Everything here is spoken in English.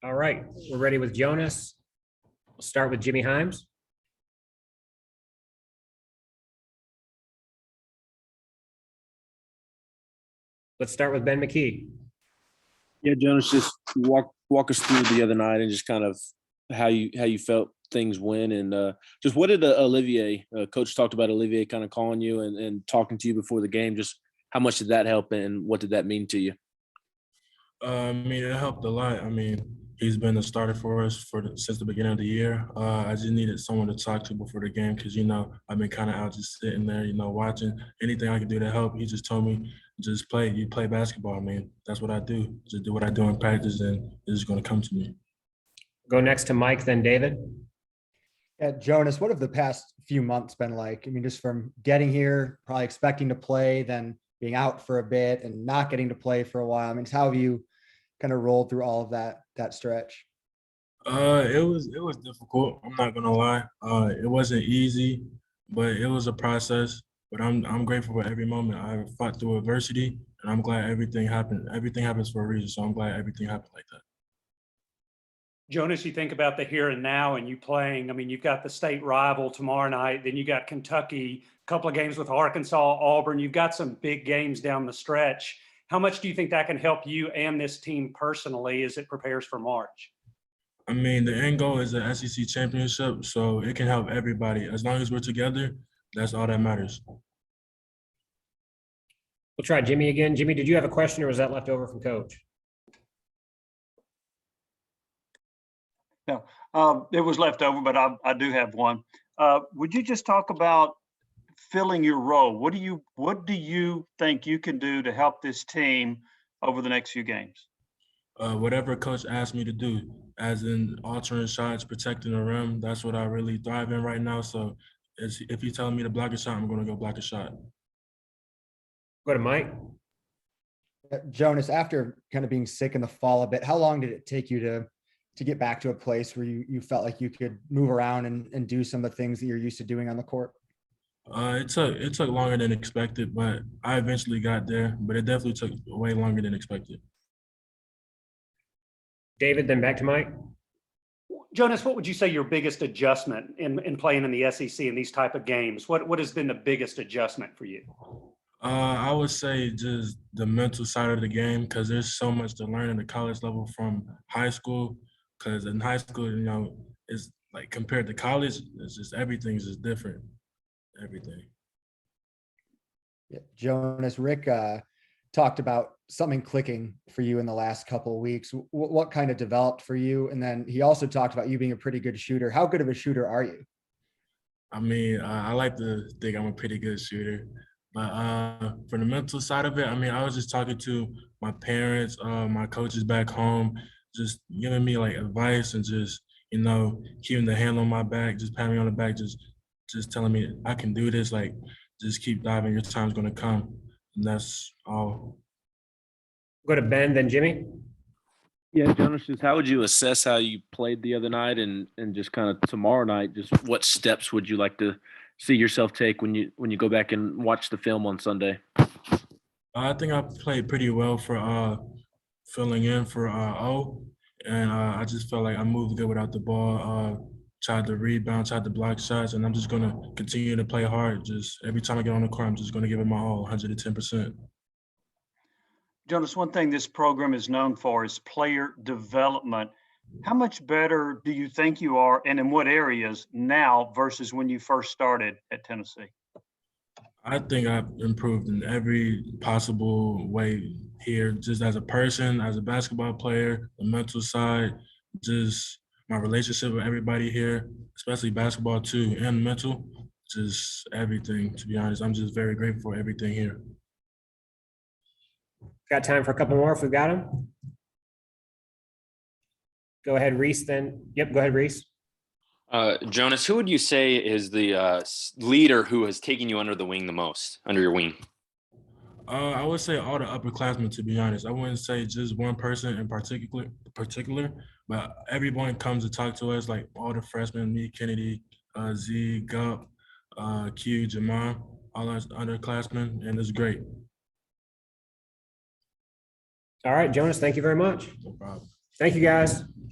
All right, we're ready with Jonas. We'll start with Jimmy Himes. Let's start with Ben McKee. Yeah, Jonas, just walk us through the other night and just kind of how you felt things went, and just what did Olivier, coach talked about Olivier kind of calling you and talking to you before the game. Just how much did that help, and what did that mean to you? I mean, it helped a lot. I mean, he's been the starter for us since the beginning of the year. I just needed someone to talk to before the game because, I've been kind of out just sitting there, watching anything I could do to help. He just told me, just play. You play basketball, man. That's what I do. Just do what I do in practice, and it's just going to come to me. Go next to Mike, then David. Yeah, Jonas, what have the past few months been like? I mean, just from getting here, probably expecting to play, then being out for a bit and not getting to play for a while. I mean, how have you kind of rolled through all of that stretch? It was difficult. I'm not gonna lie. It wasn't easy, but it was a process. But I'm grateful for every moment. I fought through adversity, and I'm glad everything happened. Everything happens for a reason, so I'm glad everything happened like that. Jonas, you think about the here and now and you playing, I mean, you've got the state rival tomorrow night, then you got Kentucky, a couple of games with Arkansas, Auburn, you've got some big games down the stretch. How much do you think that can help you and this team personally as it prepares for March? I mean, the end goal is the SEC championship, so it can help everybody. As long as we're together, that's all that matters. We'll try Jimmy again. Jimmy, did you have a question or was that left over from Coach? No, it was left over, but I do have one. Would you just talk about filling your role? What do you think you can do to help this team over the next few games? Whatever coach asked me to do, as in altering shots, protecting the rim, that's what I really thrive in right now. So if he's telling me to block a shot, I'm going to go block a shot. Go to Mike. Jonas, after kind of being sick in the fall a bit, how long did it take you to get back to a place where you felt like you could move around and do some of the things that you're used to doing on the court? It took longer than expected, but I eventually got there. But it definitely took way longer than expected. David, then back to Mike. Jonas, what would you say your biggest adjustment in playing in the SEC in these type of games? What has been the biggest adjustment for you? I would say just the mental side of the game, because there's so much to learn in the college level from high school. Because in high school, it's like compared to college, it's just everything's just different. Everything. Yeah, Jonas, Rick talked about something clicking for you in the last couple of weeks. What kind of developed for you? And then he also talked about you being a pretty good shooter. How good of a shooter are you? I mean, I like to think I'm a pretty good shooter. But for the mental side of it, I mean, I was just talking to my parents, my coaches back home, just giving me like advice and just, keeping the hand on my back, just patting me on the back, just telling me I can do this. Like, just keep diving. Your time's going to come. And that's all. Go to Ben, then Jimmy. Yeah, Jonas, just how would you assess how you played the other night and just kind of tomorrow night? Just what steps would you like to see yourself take when you go back and watch the film on Sunday? I think I played pretty well for filling in for O, and I just felt like I moved good without the ball. Tried to rebound, tried to block shots, and I'm just gonna continue to play hard. Just every time I get on the court, I'm just gonna give it my all, 110%. Jonas, one thing this program is known for is player development. How much better do you think you are, and in what areas now versus when you first started at Tennessee? I think I've improved in every possible way here, just as a person, as a basketball player, the mental side, just my relationship with everybody here, especially basketball too, and mental, just everything, to be honest. I'm just very grateful for everything here. Got time for a couple more if we've got them. Go ahead, Reese, then. Yep, go ahead, Reese. Jonas, who would you say is the leader who has taken you under your wing? I would say all the upperclassmen, to be honest. I wouldn't say just one person in particular, but everyone comes to talk to us, like all the freshmen, me, Kennedy, Z, Gup, Q, Jamon, all us underclassmen, and it's great. All right, Jonas, thank you very much. No problem. Thank you, guys.